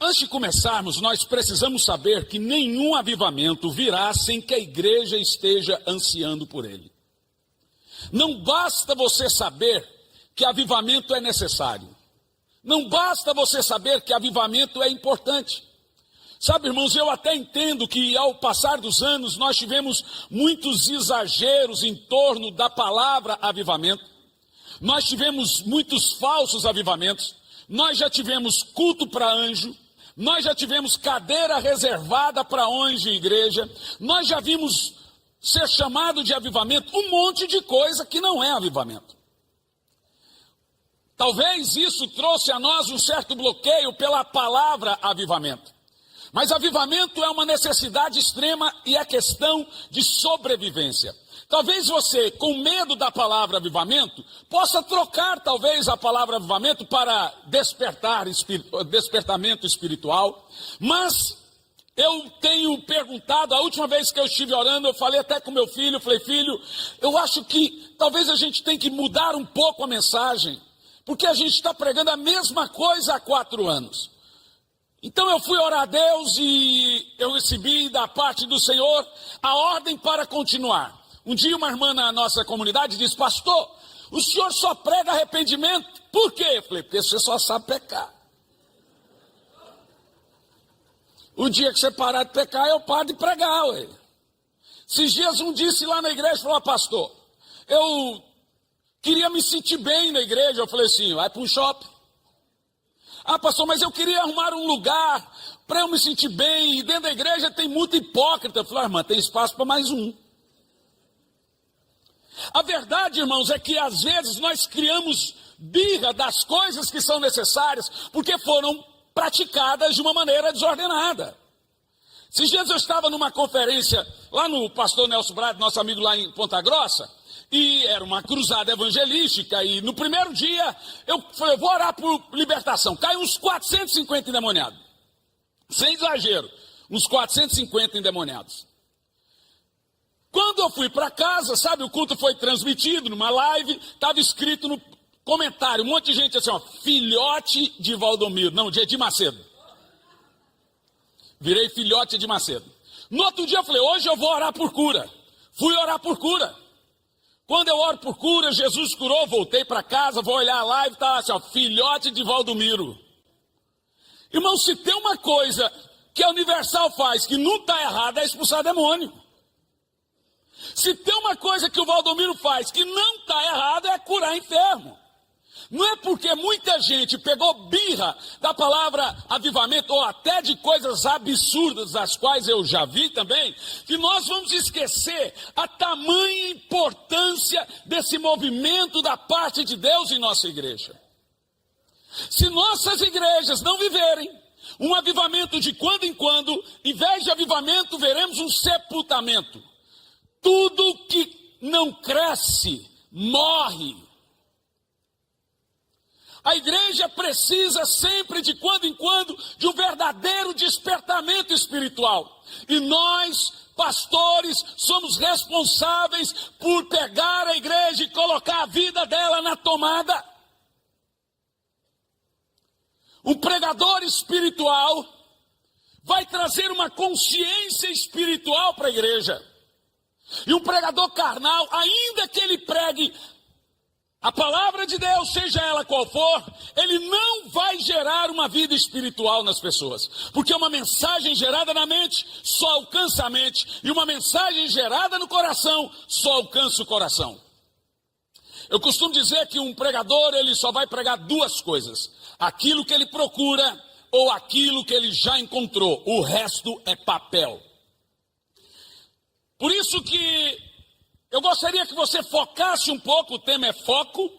Antes de começarmos, nós precisamos saber que nenhum avivamento virá sem que a igreja esteja ansiando por ele. Não basta você saber que avivamento é necessário. Não basta você saber que avivamento é importante. Sabe, irmãos, eu até entendo que ao passar dos anos nós tivemos muitos exageros em torno da palavra avivamento. Nós tivemos muitos falsos avivamentos. Nós já tivemos culto para anjo. Nós já tivemos cadeira reservada para anjo e igreja. Nós já vimos ser chamado de avivamento um monte de coisa que não é avivamento. Talvez isso trouxe a nós um certo bloqueio pela palavra avivamento. Mas avivamento é uma necessidade extrema e é questão de sobrevivência. Talvez você, com medo da palavra avivamento, possa trocar talvez a palavra avivamento para despertamento espiritual. Mas eu tenho perguntado, a última vez que eu estive orando, eu falei até com meu filho, falei, filho, eu acho que talvez a gente tem que mudar um pouco a mensagem, porque a gente está pregando a mesma coisa há 4 anos. Então eu fui orar a Deus e eu recebi da parte do Senhor a ordem para continuar. Um dia uma irmã na nossa comunidade disse, pastor, o senhor só prega arrependimento, por quê? Eu falei, porque você só sabe pecar. O dia que você parar de pecar, eu paro de pregar, ué. Esses dias um disse lá na igreja, falou, pastor, eu queria me sentir bem na igreja. Eu falei assim, vai para um shopping. Ah, pastor, mas eu queria arrumar um lugar para eu me sentir bem, e dentro da igreja tem muito hipócrita. Eu falei, irmã, tem espaço para mais um. A verdade, irmãos, é que às vezes nós criamos birra das coisas que são necessárias, porque foram praticadas de uma maneira desordenada. Esses dias eu estava numa conferência lá no pastor Nelson Brado, nosso amigo lá em Ponta Grossa, e era uma cruzada evangelística, e no primeiro dia eu falei, eu vou orar por libertação. Caiu uns 450 endemoniados, sem exagero, uns 450 endemoniados. Quando eu fui para casa, sabe, o culto foi transmitido numa live, estava escrito no comentário, um monte de gente assim, ó, filhote de Valdomiro, não, de Edir Macedo. Virei filhote de Macedo. No outro dia eu falei, hoje eu vou orar por cura. Fui orar por cura. Quando eu oro por cura, Jesus curou, voltei para casa, vou olhar a live, está assim, ó, filhote de Valdomiro. Irmão, se tem uma coisa que a Universal faz que não está errada, é expulsar demônio. Se tem uma coisa que o Valdomiro faz que não está errada, é curar enfermo. Não é porque muita gente pegou birra da palavra avivamento, ou até de coisas absurdas, das quais eu já vi também, que nós vamos esquecer a tamanha importância desse movimento da parte de Deus em nossa igreja. Se nossas igrejas não viverem um avivamento de quando em quando, em vez de avivamento, veremos um sepultamento. Tudo que não cresce, morre. A igreja precisa sempre, de quando em quando, de um verdadeiro despertamento espiritual. E nós, pastores, somos responsáveis por pegar a igreja e colocar a vida dela na tomada. Um pregador espiritual vai trazer uma consciência espiritual para a igreja. E um pregador carnal, ainda que ele pregue a palavra de Deus, seja ela qual for, ele não vai gerar uma vida espiritual nas pessoas. Porque uma mensagem gerada na mente só alcança a mente, e uma mensagem gerada no coração só alcança o coração. Eu costumo dizer que um pregador, ele só vai pregar 2 coisas: aquilo que ele procura ou aquilo que ele já encontrou. O resto é papel. Por isso que eu gostaria que você focasse um pouco, o tema é foco,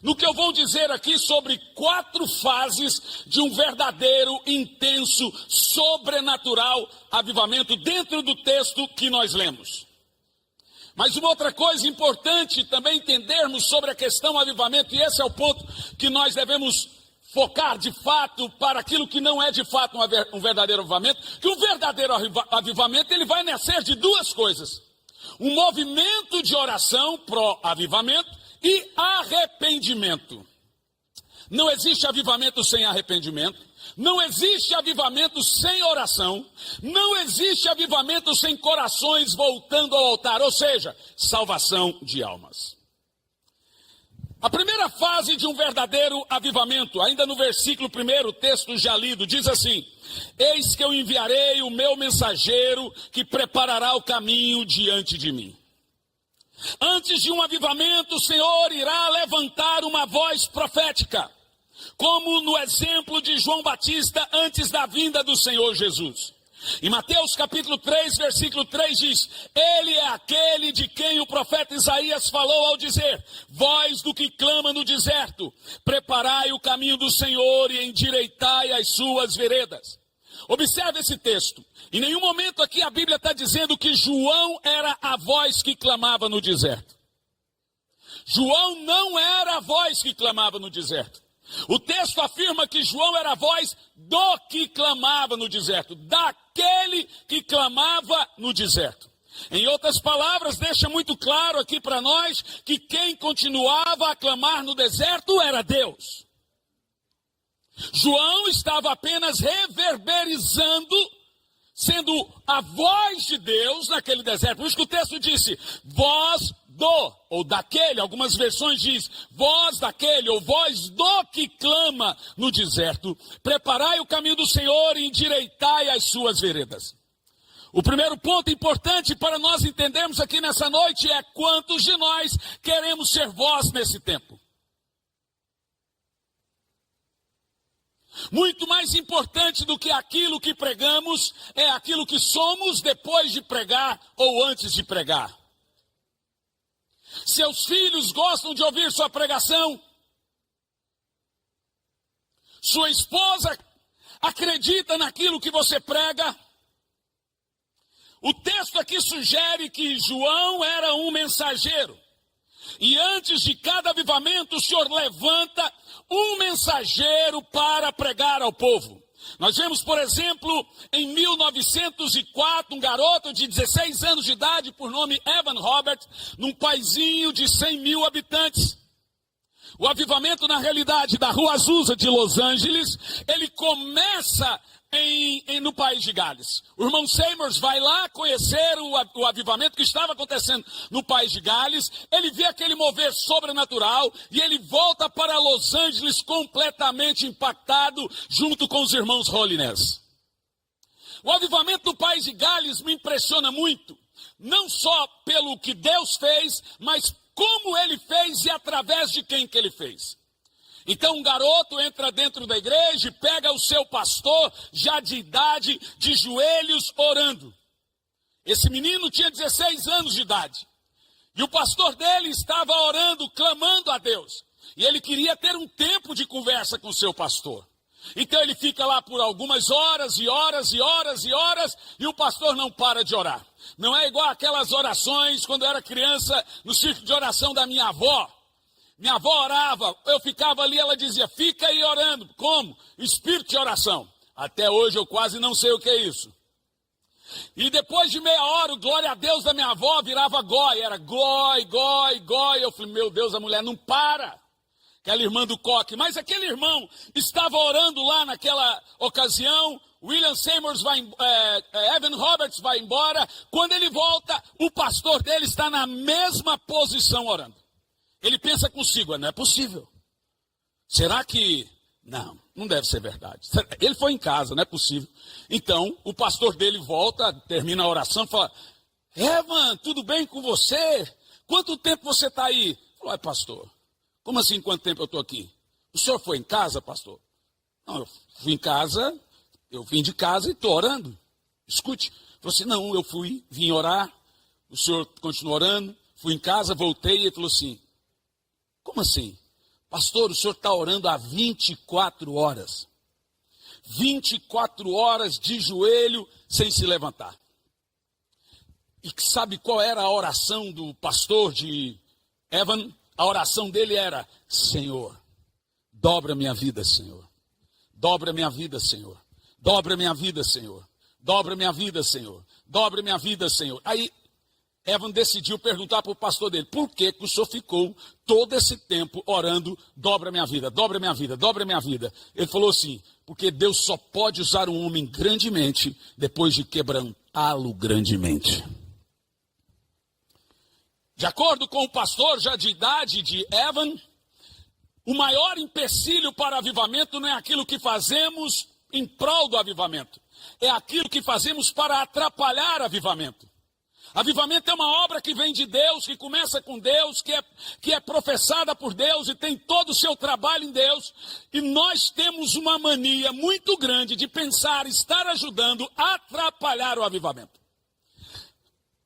no que eu vou dizer aqui sobre 4 fases de um verdadeiro, intenso, sobrenatural avivamento dentro do texto que nós lemos. Mas uma outra coisa importante também entendermos sobre a questão avivamento, e esse é o ponto que nós devemos focar de fato para aquilo que não é de fato um verdadeiro avivamento, que um verdadeiro avivamento ele vai nascer de 2 coisas: um movimento de oração pró-avivamento e arrependimento. Não existe avivamento sem arrependimento, Não existe avivamento sem oração, não existe avivamento sem corações voltando ao altar, ou seja, salvação de almas. A primeira fase de um verdadeiro avivamento, ainda no versículo 1, o texto já lido, diz assim: eis que eu enviarei o meu mensageiro que preparará o caminho diante de mim. Antes de um avivamento, o Senhor irá levantar uma voz profética, como no exemplo de João Batista antes da vinda do Senhor Jesus. Em Mateus capítulo 3, versículo 3 diz: ele é aquele de quem o profeta Isaías falou ao dizer: voz do que clama no deserto, preparai o caminho do Senhor e endireitai as suas veredas. Observe esse texto. Em nenhum momento aqui a Bíblia está dizendo que João era a voz que clamava no deserto. João não era a voz que clamava no deserto. O texto afirma que João era a voz do que clamava no deserto, daquele que clamava no deserto. Em outras palavras, deixa muito claro aqui para nós que quem continuava a clamar no deserto era Deus. João estava apenas reverberizando, sendo a voz de Deus naquele deserto. Por isso que o texto disse, voz do, ou daquele, algumas versões diz, voz daquele, ou voz do que clama no deserto. Preparai o caminho do Senhor e endireitai as suas veredas. O primeiro ponto importante para nós entendermos aqui nessa noite é quantos de nós queremos ser voz nesse tempo. Muito mais importante do que aquilo que pregamos é aquilo que somos depois de pregar ou antes de pregar. Seus filhos gostam de ouvir sua pregação. Sua esposa acredita naquilo que você prega. O texto aqui sugere que João era um mensageiro. E antes de cada avivamento, o Senhor levanta um mensageiro para pregar ao povo. Nós vemos, por exemplo, em 1904, um garoto de 16 anos de idade, por nome Evan Roberts, num paizinho de 100 mil habitantes. O avivamento, na realidade, da Rua Azusa de Los Angeles, ele começa no país de Gales. O irmão Seymour vai lá conhecer o avivamento que estava acontecendo no país de Gales. Ele vê aquele mover sobrenatural e ele volta para Los Angeles completamente impactado junto com os irmãos Holiness. O avivamento do país de Gales me impressiona muito, não só pelo que Deus fez, mas como ele fez e através de quem que ele fez. Então um garoto entra dentro da igreja e pega o seu pastor, já de idade, de joelhos, orando. Esse menino tinha 16 anos de idade. E o pastor dele estava orando, clamando a Deus. E ele queria ter um tempo de conversa com o seu pastor. Então ele fica lá por algumas horas e horas e horas e horas, e o pastor não para de orar. Não é igual aquelas orações quando eu era criança, no círculo de oração da minha avó. Minha avó orava, eu ficava ali, ela dizia, fica aí orando. Como? Espírito de oração. Até hoje eu quase não sei o que é isso. E depois de meia hora, o glória a Deus da minha avó virava goi. Era goi, goi, goi. Eu falei, meu Deus, a mulher não para. Aquela irmã do coque. Mas aquele irmão estava orando lá naquela ocasião. William Seymour Evan Roberts vai embora. Quando ele volta, o pastor dele está na mesma posição orando. Ele pensa consigo, não é possível. Será que... Não deve ser verdade. Ele foi em casa, não é possível. Então, o pastor dele volta, termina a oração, fala, Evan, tudo bem com você? Quanto tempo você está aí? Falou, pastor, como assim quanto tempo eu estou aqui? O senhor foi em casa, pastor? Não, eu fui em casa, eu vim de casa e estou orando. Escute. Falou assim, não, eu vim orar, o senhor continuou orando, fui em casa, voltei e ele falou assim, como assim? Pastor, o senhor está orando há 24 horas. 24 horas de joelho sem se levantar. E sabe qual era a oração do pastor de Evan? A oração dele era, Senhor, dobra minha vida, Senhor. Dobra minha vida, Senhor. Dobra minha vida, Senhor. Dobra minha vida, Senhor. Dobra minha vida, Senhor. Aí, Evan decidiu perguntar para o pastor dele, por que o senhor ficou todo esse tempo orando, dobra minha vida, dobra minha vida, dobra minha vida? Ele falou assim, porque Deus só pode usar um homem grandemente depois de quebrantá-lo grandemente. De acordo com o pastor já de idade de Evan, o maior empecilho para o avivamento não é aquilo que fazemos em prol do avivamento, é aquilo que fazemos para atrapalhar o avivamento. Avivamento é uma obra que vem de Deus, que começa com Deus, que é professada por Deus e tem todo o seu trabalho em Deus. E nós temos uma mania muito grande de pensar, estar ajudando a atrapalhar o avivamento.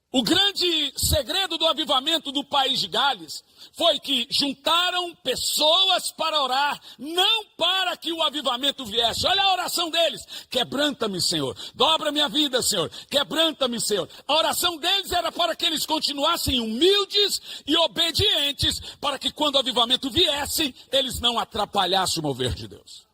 O grande segredo do avivamento do país de Gales foi que juntaram pessoas para orar, não para que o avivamento viesse. Olha a oração deles, quebranta-me, Senhor, dobra minha vida, Senhor, quebranta-me, Senhor. A oração deles era para que eles continuassem humildes e obedientes, para que quando o avivamento viesse, eles não atrapalhassem o mover de Deus.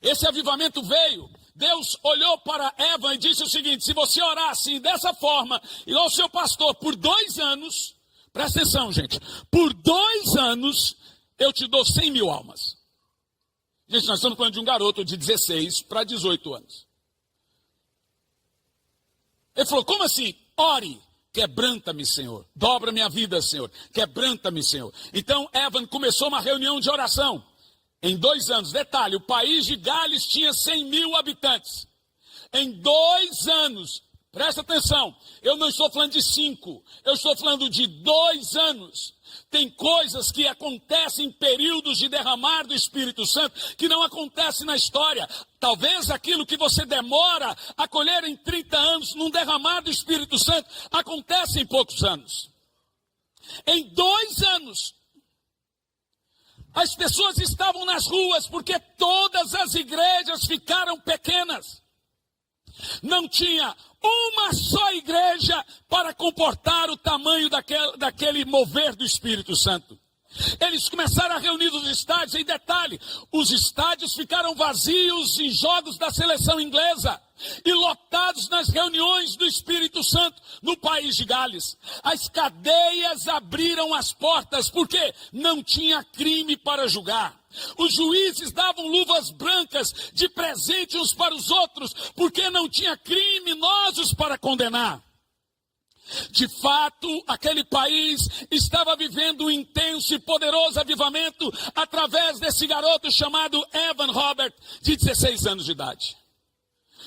Esse avivamento veio, Deus olhou para Evan e disse o seguinte, se você orar assim, dessa forma, igual o seu pastor, por 2 anos, presta atenção, gente, por 2 anos, eu te dou 100 mil almas. Gente, nós estamos falando de um garoto de 16 para 18 anos. Ele falou, como assim? Ore, quebranta-me, Senhor, dobra minha vida, Senhor, quebranta-me, Senhor. Então, Evan começou uma reunião de oração. Em 2 anos, detalhe, o país de Gales tinha 100 mil habitantes. Em 2 anos, presta atenção, eu não estou falando de 5, eu estou falando de 2 anos. Tem coisas que acontecem em períodos de derramar do Espírito Santo que não acontecem na história. Talvez aquilo que você demora a colher em 30 anos, num derramar do Espírito Santo, acontece em poucos anos. Em 2 anos, as pessoas estavam nas ruas porque todas as igrejas ficaram pequenas. Não tinha uma só igreja para comportar o tamanho daquele mover do Espírito Santo. Eles começaram a reunir os estádios, em detalhe, os estádios ficaram vazios em jogos da seleção inglesa e lotados nas reuniões do Espírito Santo no país de Gales. As cadeias abriram as portas porque não tinha crime para julgar. Os juízes davam luvas brancas de presente uns para os outros porque não tinha criminosos para condenar. De fato, aquele país estava vivendo um intenso e poderoso avivamento através desse garoto chamado Evan Robert, de 16 anos de idade.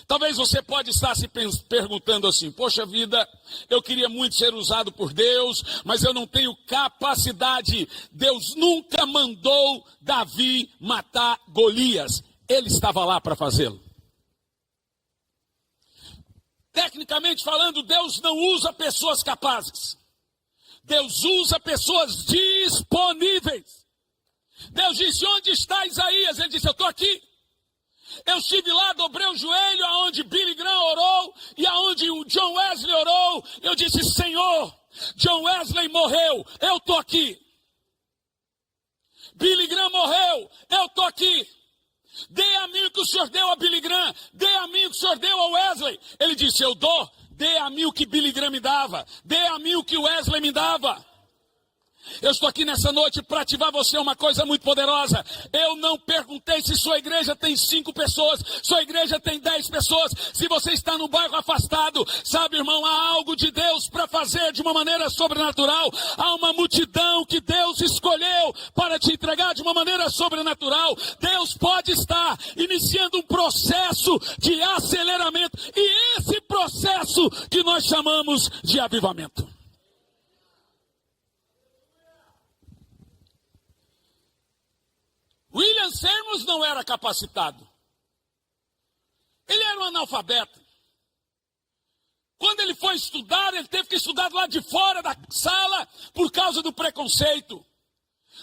Talvez você pode estar se perguntando assim, poxa vida, eu queria muito ser usado por Deus, mas eu não tenho capacidade. Deus nunca mandou Davi matar Golias, ele estava lá para fazê-lo. Tecnicamente falando, Deus não usa pessoas capazes. Deus usa pessoas disponíveis. Deus disse, onde está Isaías? Ele disse, eu estou aqui. Eu estive lá, dobrei o joelho, aonde Billy Graham orou, e aonde o John Wesley orou. Eu disse, Senhor, John Wesley morreu, eu estou aqui. Billy Graham morreu, eu estou aqui. Dê a mim o que o Senhor deu a Billy Graham, dê a mim o que o Senhor deu a Wesley. Ele disse, eu dou, dê a mim o que Billy Graham me dava, dê a mim o que Wesley me dava. Eu estou aqui nessa noite para ativar você uma coisa muito poderosa. Eu não perguntei se sua igreja tem 5 pessoas, sua igreja tem 10 pessoas. Se você está num bairro afastado, sabe, irmão, há algo de Deus para fazer de uma maneira sobrenatural. Há uma multidão que Deus escolheu para te entregar de uma maneira sobrenatural. Deus pode estar iniciando um processo de aceleramento, e esse processo que nós chamamos de avivamento. William Seymour não era capacitado. Ele era um analfabeto. Quando ele foi estudar, ele teve que estudar lá de fora da sala por causa do preconceito.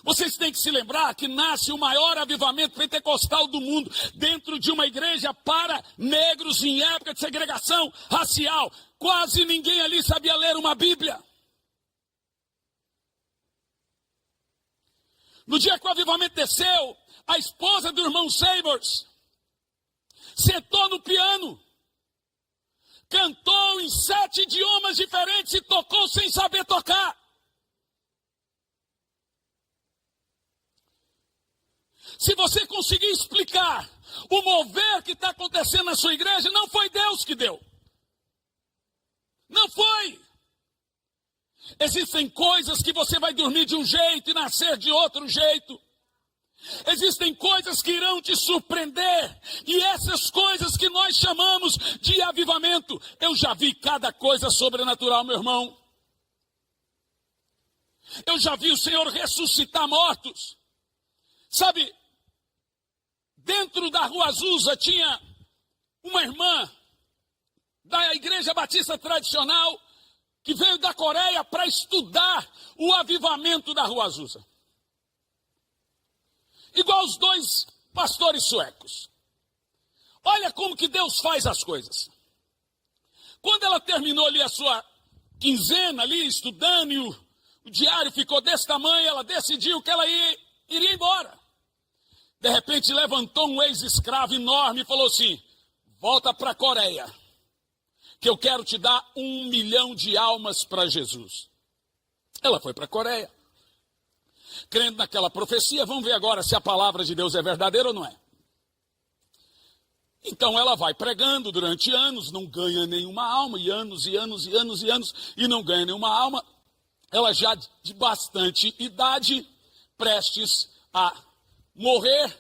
Vocês têm que se lembrar que nasce o maior avivamento pentecostal do mundo dentro de uma igreja para negros em época de segregação racial. Quase ninguém ali sabia ler uma Bíblia. No dia que o avivamento desceu, a esposa do irmão Seymour sentou no piano, cantou em 7 idiomas diferentes e tocou sem saber tocar. Se você conseguir explicar o mover que está acontecendo na sua igreja, não foi Deus que deu. Não foi. Existem coisas que você vai dormir de um jeito e nascer de outro jeito. Existem coisas que irão te surpreender. E essas coisas que nós chamamos de avivamento. Eu já vi cada coisa sobrenatural, meu irmão. Eu já vi o Senhor ressuscitar mortos. Sabe, dentro da Rua Azusa tinha uma irmã da Igreja Batista Tradicional que veio da Coreia para estudar o avivamento da Rua Azusa. Igual os 2 pastores suecos. Olha como que Deus faz as coisas. Quando ela terminou ali a sua quinzena ali estudando e o diário ficou desse tamanho, ela decidiu que ela iria embora. De repente levantou um ex-escravo enorme e falou assim: volta para a Coreia, que eu quero te dar 1 milhão de almas para Jesus. Ela foi para a Coreia. Crendo naquela profecia, vamos ver agora se a palavra de Deus é verdadeira ou não é. Então ela vai pregando durante anos, não ganha nenhuma alma, e anos, e anos, e anos, e anos, e não ganha nenhuma alma. Ela já de bastante idade, prestes a morrer,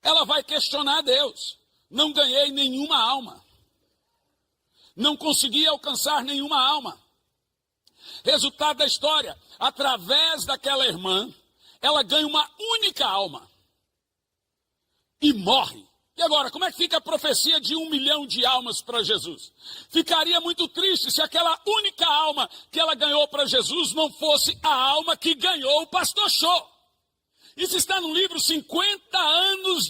ela vai questionar Deus. Não ganhei nenhuma alma. Não consegui alcançar nenhuma alma. Resultado da história, através daquela irmã, ela ganha uma única alma e morre. E agora, como é que fica a profecia de 1 milhão de almas para Jesus? Ficaria muito triste se aquela única alma que ela ganhou para Jesus não fosse a alma que ganhou o pastor Cho. Isso está no livro 50 anos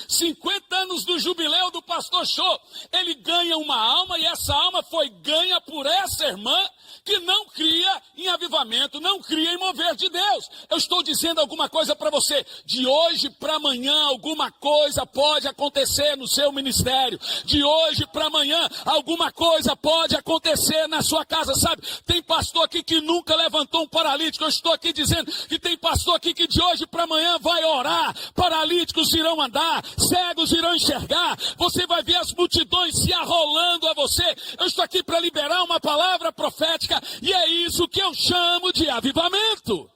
50 anos do jubileu do pastor Cho. Ele ganha uma alma e essa alma foi ganha por essa irmã que não cria em avivamento, não cria em mover de Deus. Eu estou dizendo alguma coisa para você. De hoje para amanhã alguma coisa pode acontecer no seu ministério. De hoje para amanhã alguma coisa pode acontecer na sua casa, sabe? Tem pastor aqui que nunca levantou um paralítico. Eu estou aqui dizendo que tem pastor aqui que de hoje para amanhã vai orar. Paralíticos irão andar, cegos irão enxergar. Você vai ver as multidões se arrolando a você. Eu estou aqui para liberar uma palavra profética. E é isso que eu chamo de avivamento.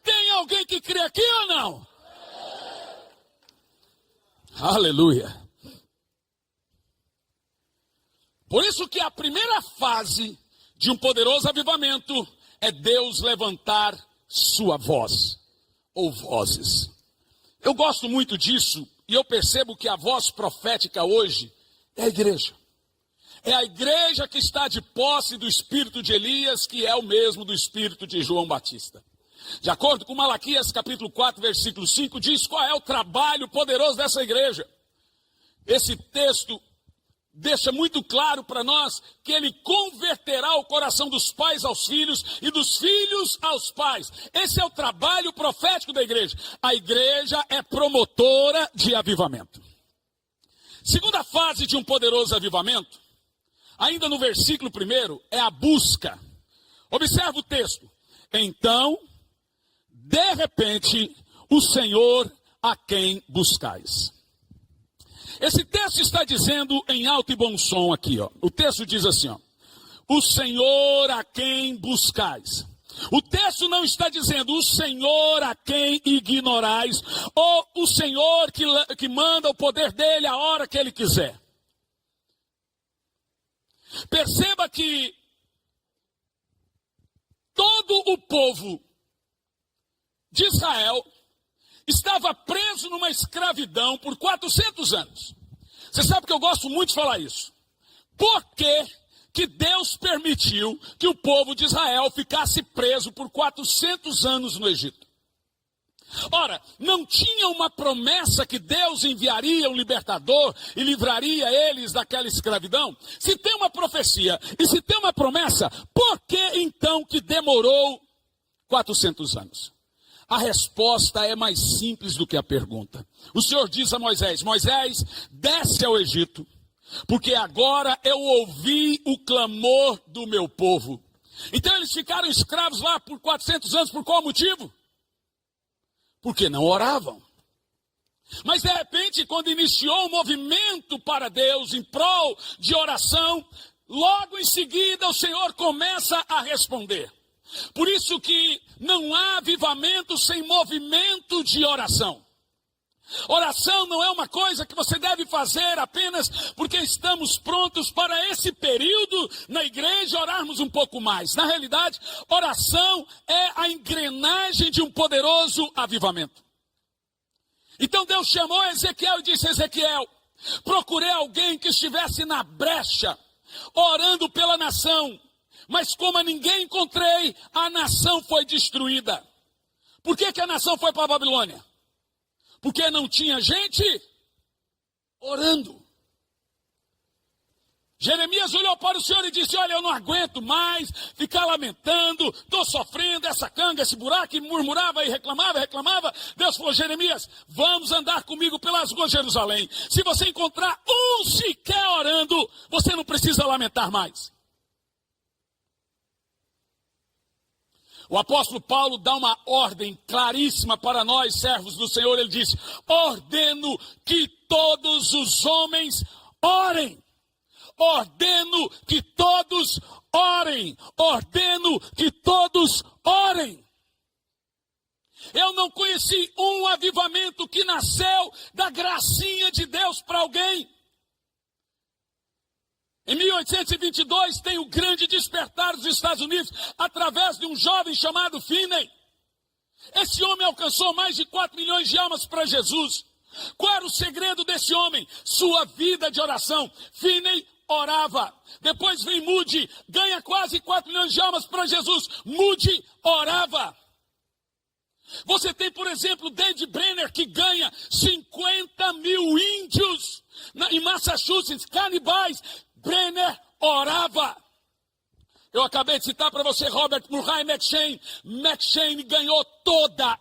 Tem alguém que crê aqui ou não? Aleluia. Por isso que a primeira fase de um poderoso avivamento é Deus levantar sua voz, ou vozes. Eu gosto muito disso e eu percebo que a voz profética hoje é a igreja. É a igreja que está de posse do espírito de Elias, que é o mesmo do espírito de João Batista. De acordo com Malaquias capítulo 4, versículo 5, diz qual é o trabalho poderoso dessa igreja. Esse texto deixa muito claro para nós que ele converterá o coração dos pais aos filhos e dos filhos aos pais. Esse é o trabalho profético da igreja. A igreja é promotora de avivamento. Segunda fase de um poderoso avivamento, ainda no versículo 1, é a busca. Observa o texto. Então, de repente, o Senhor a quem buscais. Esse texto está dizendo em alto e bom som aqui, ó. O texto diz assim, ó: o Senhor a quem buscais. O texto não está dizendo o Senhor a quem ignorais, ou o Senhor que manda o poder dele a hora que ele quiser. Perceba que todo o povo de Israel estava preso numa escravidão por 400 anos. Você sabe que eu gosto muito de falar isso. Por que Deus permitiu que o povo de Israel ficasse preso por 400 anos no Egito? Ora, não tinha uma promessa que Deus enviaria um libertador e livraria eles daquela escravidão? Se tem uma profecia e se tem uma promessa, por que então que demorou 400 anos? A resposta é mais simples do que a pergunta. O Senhor diz a Moisés: Moisés, desce ao Egito, porque agora eu ouvi o clamor do meu povo. Então eles ficaram escravos lá por 400 anos, por qual motivo? Porque não oravam. Mas de repente, quando iniciou o movimento para Deus em prol de oração, logo em seguida o Senhor começa a responder. Por isso que não há avivamento sem movimento de oração. Oração não é uma coisa que você deve fazer apenas porque estamos prontos para esse período na igreja orarmos um pouco mais. Na realidade, oração é a engrenagem de um poderoso avivamento. Então Deus chamou Ezequiel e disse: Ezequiel, procurei alguém que estivesse na brecha, orando pela nação. Mas como a ninguém encontrei, a nação foi destruída. Por que a nação foi para a Babilônia? Porque não tinha gente orando. Jeremias olhou para o Senhor e disse: olha, eu não aguento mais ficar lamentando, estou sofrendo essa canga, esse buraco, e murmurava e reclamava. Deus falou: Jeremias, vamos andar comigo pelas ruas de Jerusalém. Se você encontrar um sequer orando, você não precisa lamentar mais. O apóstolo Paulo dá uma ordem claríssima para nós, servos do Senhor. Ele diz: ordeno que todos os homens orem. Ordeno que todos orem. Ordeno que todos orem. Eu não conheci um avivamento que nasceu da gracinha de Deus para alguém. Em 1822 tem o grande despertar dos Estados Unidos através de um jovem chamado Finney. Esse homem alcançou mais de 4 milhões de almas para Jesus. Qual era o segredo desse homem? Sua vida de oração. Finney orava. Depois vem Moody, ganha quase 4 milhões de almas para Jesus. Moody orava. Você tem, por exemplo, David Brenner, que ganha 50 mil índios em Massachusetts, canibais. Brenner orava. Eu acabei de citar para você Robert Murray McCheyne. McCheyne ganhou toda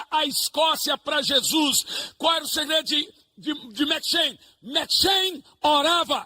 a Escócia para Jesus. Qual era o segredo de McCheyne? McCheyne orava.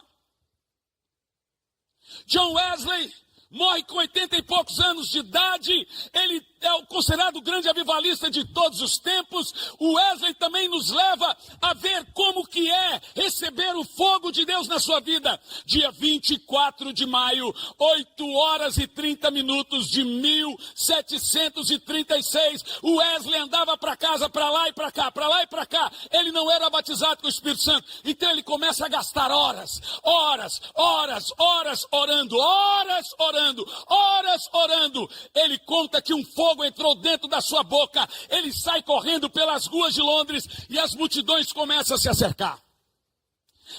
John Wesley morre com 80 e poucos anos de idade. Ele é o considerado grande avivalista de todos os tempos. O Wesley também nos leva a ver como que é receber o fogo de Deus na sua vida. Dia 24 de maio, 8 horas e 30 minutos de 1736, o Wesley andava para casa, para lá e para cá, para lá e para cá. Ele não era batizado com o Espírito Santo. Então ele começa a gastar horas orando. Ele conta que um fogo entrou dentro da sua boca. Ele sai correndo pelas ruas de Londres e as multidões começam a se acercar.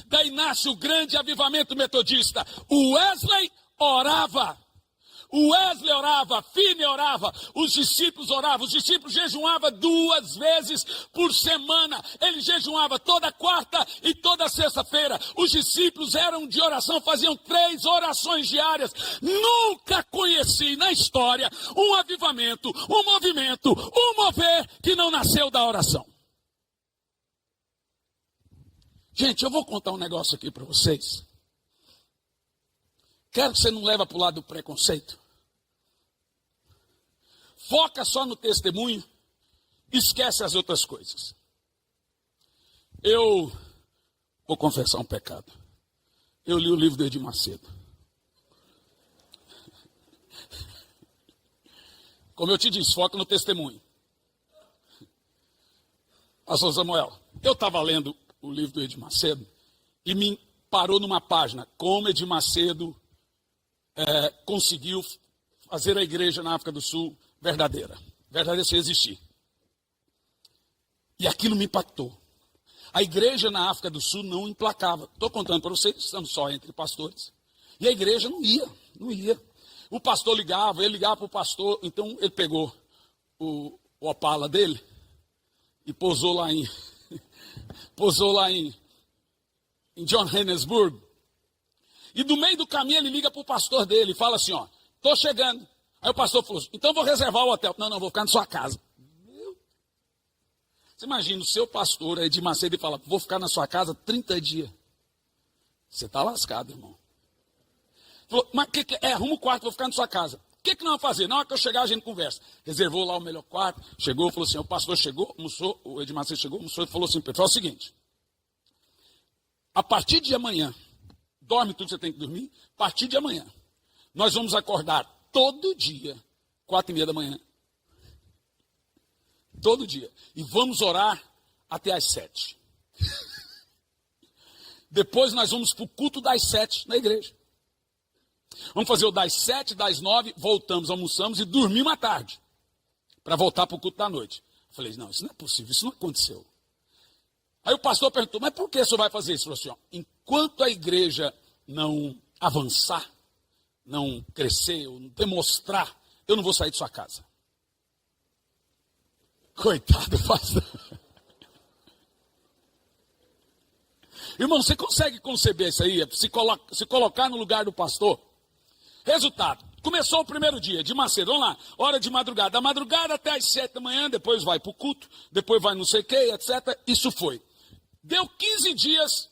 Daí nasce o grande avivamento metodista. O Wesley orava. Finney orava, os discípulos oravam, os discípulos jejuavam 2 vezes por semana. Ele jejuava toda quarta e toda sexta-feira. Os discípulos eram de oração, faziam 3 orações diárias. Nunca conheci na história um avivamento, um movimento, um mover que não nasceu da oração. Gente, eu vou contar um negócio aqui para vocês. Quero que você não leve para o lado do preconceito. Foca só no testemunho, esquece as outras coisas. Eu vou confessar um pecado. Eu li o livro do Edir Macedo. Como eu te disse, foca no testemunho. Pastor Samuel, eu estava lendo o livro do Edir Macedo e me parou numa página, como Edir Macedo conseguiu fazer a igreja na África do Sul verdadeira sem existir. E aquilo me impactou. A igreja na África do Sul não emplacava. Estou contando para vocês, estamos só entre pastores. E a igreja não ia. O pastor ligava, ele ligava para o pastor, então ele pegou o Opala dele e pousou lá em Johannesburg. E do meio do caminho ele liga para o pastor dele e fala assim, ó, estou chegando. Aí o pastor falou, então vou reservar o hotel. Não, vou ficar na sua casa. Você imagina o seu pastor Edir Macedo e fala, vou ficar na sua casa 30 dias. Você está lascado, irmão. Falou, mas arruma o quarto, vou ficar na sua casa. O que nós vamos fazer? Na hora que eu chegar, a gente conversa. Reservou lá o melhor quarto, chegou, falou assim, o pastor chegou, almoçou, o Edmar chegou, almoçou e falou assim, fala o seguinte, a partir de amanhã, dorme tudo que você tem que dormir, a partir de amanhã, nós vamos acordar todo dia, 4:30 da manhã. Todo dia. E vamos orar até às 7. Depois nós vamos para o culto das 7 na igreja. Vamos fazer o das 7, das 9, voltamos, almoçamos e dormimos à tarde. Para voltar para o culto da noite. Eu falei, não, isso não é possível, isso não aconteceu. Aí o pastor perguntou, mas por que o senhor vai fazer isso? Ele falou assim, ó, enquanto a igreja não avançar, não crescer, não demonstrar, eu não vou sair de sua casa. Coitado, pastor. Irmão, você consegue conceber isso aí? Se colocar no lugar do pastor? Resultado, começou o primeiro dia, de Macedo, vamos lá, hora de madrugada. Da madrugada até às 7 da manhã, depois vai para o culto, depois vai não sei o que, etc. Isso foi. Deu 15 dias,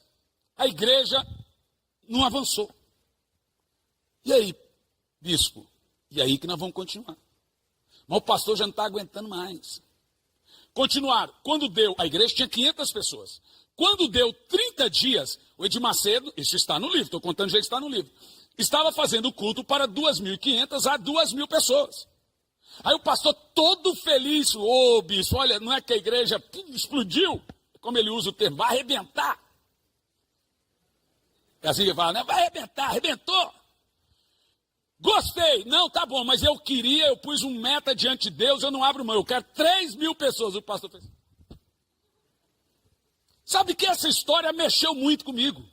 a igreja não avançou. E aí, bispo? E aí que nós vamos continuar. Mas o pastor já não está aguentando mais. Continuaram. Quando deu, a igreja tinha 500 pessoas. Quando deu 30 dias, o Edir Macedo, isso está no livro, estou contando já que está no livro, estava fazendo culto para 2.500 a 2.000 pessoas. Aí o pastor todo feliz, ô bispo, olha, não é que a igreja explodiu, como ele usa o termo, vai arrebentar. É assim que ele fala, né? Vai arrebentar, arrebentou. Gostei, não, tá bom, mas eu pus um meta diante de Deus, eu não abro mão, eu quero 3.000 pessoas. O pastor fez. Sabe que essa história mexeu muito comigo.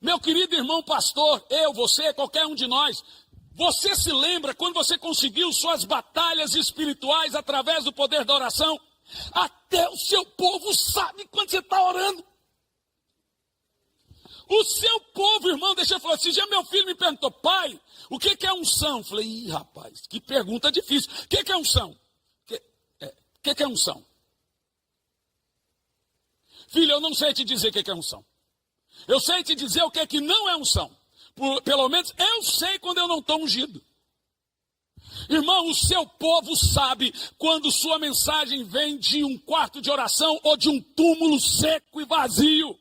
Meu querido irmão pastor, eu, você, qualquer um de nós, você se lembra quando você conseguiu suas batalhas espirituais através do poder da oração? Até o seu povo sabe quando você está orando. O seu povo, irmão, deixa eu falar assim, já meu filho me perguntou, pai, o que é unção? Eu falei, ih, rapaz, que pergunta difícil. O que é unção? O que é unção? Filho, eu não sei te dizer o que é unção. Eu sei te dizer o que não é unção. Pelo menos eu sei quando eu não estou ungido. Irmão, o seu povo sabe quando sua mensagem vem de um quarto de oração ou de um túmulo seco e vazio.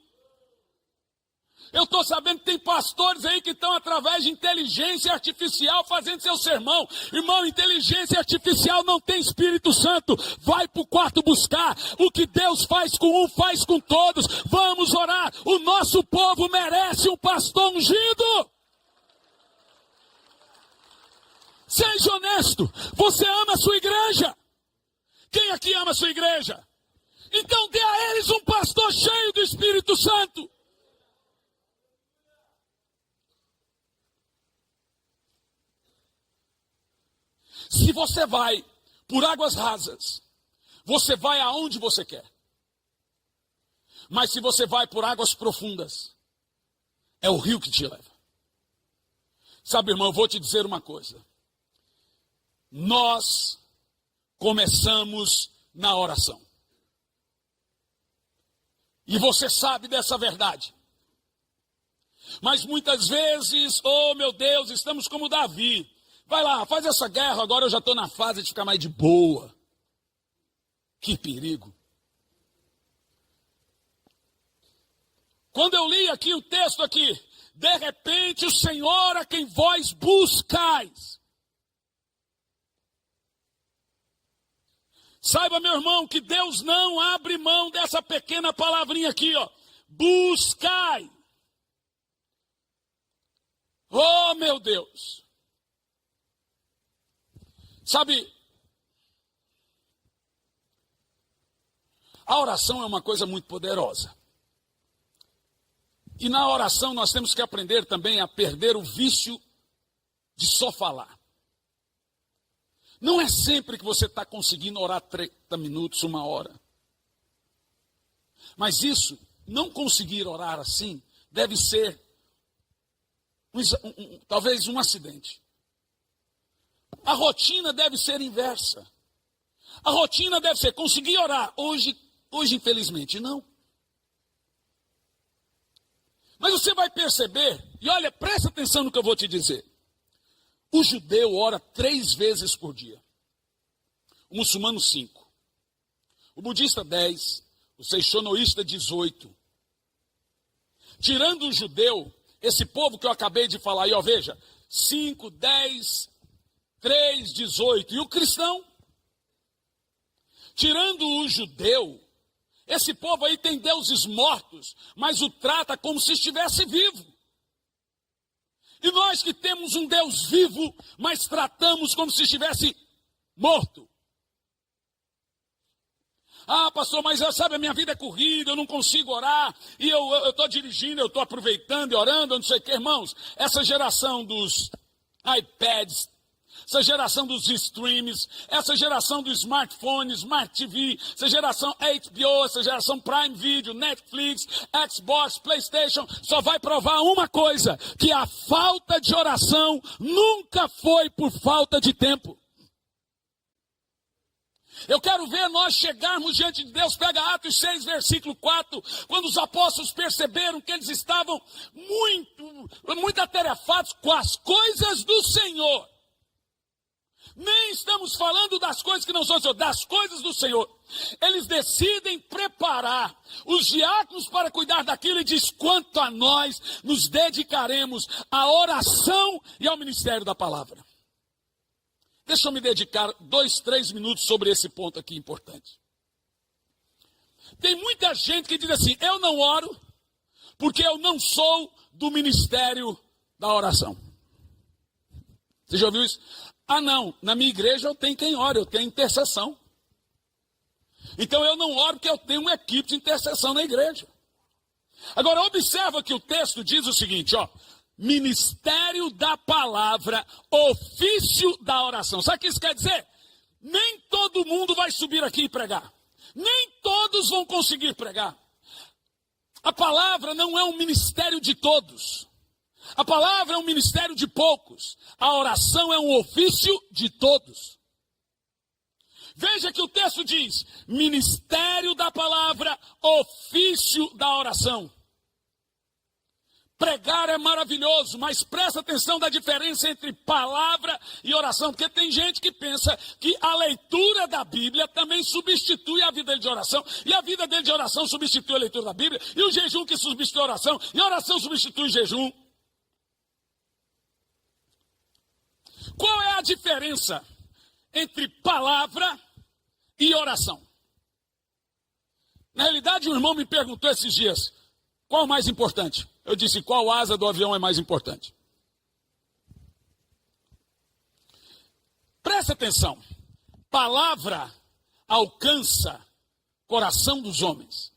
Eu estou sabendo que tem pastores aí que estão através de inteligência artificial fazendo seu sermão. Irmão, inteligência artificial não tem Espírito Santo. Vai para o quarto buscar. O que Deus faz com um, faz com todos. Vamos orar. O nosso povo merece um pastor ungido. Seja honesto. Você ama a sua igreja? Quem aqui ama a sua igreja? Então dê a eles um pastor cheio do Espírito Santo. Se você vai por águas rasas, você vai aonde você quer. Mas se você vai por águas profundas, é o rio que te leva. Sabe, irmão, eu vou te dizer uma coisa. Nós começamos na oração. E você sabe dessa verdade. Mas muitas vezes, oh meu Deus, estamos como Davi. Vai lá, faz essa guerra, agora eu já estou na fase de ficar mais de boa. Que perigo. Quando eu li aqui o texto aqui, de repente o Senhor a quem vós buscais. Saiba, meu irmão, que Deus não abre mão dessa pequena palavrinha aqui, ó. Buscai. Oh, meu Deus. Sabe, a oração é uma coisa muito poderosa. E na oração nós temos que aprender também a perder o vício de só falar. Não é sempre que você está conseguindo orar 30 minutos, 1 hora. Mas isso, não conseguir orar assim, deve ser talvez um acidente. A rotina deve ser inversa. A rotina deve ser conseguir orar. Hoje infelizmente, não. Mas você vai perceber, e olha, presta atenção no que eu vou te dizer. O judeu ora 3 vezes por dia. O muçulmano 5. O budista 10. O seixonoísta 18. Tirando o judeu, esse povo que eu acabei de falar aí, ó, veja, 5, 10, 3, 18. E o cristão? Tirando o judeu, esse povo aí tem deuses mortos, mas o trata como se estivesse vivo. E nós que temos um Deus vivo, mas tratamos como se estivesse morto. Ah, pastor, mas sabe, a minha vida é corrida, eu não consigo orar, e eu estou dirigindo, eu estou aproveitando e orando, eu não sei o que, irmãos. Essa geração dos iPads, essa geração dos streams, essa geração do smartphone, Smart TV, essa geração HBO, essa geração Prime Video, Netflix, Xbox, PlayStation, só vai provar uma coisa, que a falta de oração nunca foi por falta de tempo. Eu quero ver nós chegarmos diante de Deus, pega Atos 6, versículo 4, quando os apóstolos perceberam que eles estavam muito atarefados com as coisas do Senhor. Nem estamos falando das coisas que não são do Senhor, das coisas do Senhor. Eles decidem preparar os diáconos para cuidar daquilo e diz, quanto a nós nos dedicaremos à oração e ao ministério da palavra. Deixa eu me dedicar 2, 3 minutos sobre esse ponto aqui importante. Tem muita gente que diz assim, eu não oro porque eu não sou do ministério da oração. Você já ouviu isso? Ah não, na minha igreja eu tenho quem ora, eu tenho intercessão. Então eu não oro porque eu tenho uma equipe de intercessão na igreja. Agora observa que o texto diz o seguinte, ó. Ministério da palavra, ofício da oração. Sabe o que isso quer dizer? Nem todo mundo vai subir aqui e pregar. Nem todos vão conseguir pregar. A palavra não é um ministério de todos. A palavra é um ministério de poucos. A oração é um ofício de todos. Veja que o texto diz, ministério da palavra, ofício da oração. Pregar é maravilhoso, mas presta atenção da diferença entre palavra e oração, porque tem gente que pensa que a leitura da Bíblia também substitui a vida dele de oração, e a vida dele de oração substitui a leitura da Bíblia, e o jejum que substitui a oração, e a oração substitui o jejum. Qual é a diferença entre palavra e oração? Na realidade, um irmão me perguntou esses dias, qual o mais importante? Eu disse, qual asa do avião é mais importante? Presta atenção. Palavra alcança o coração dos homens.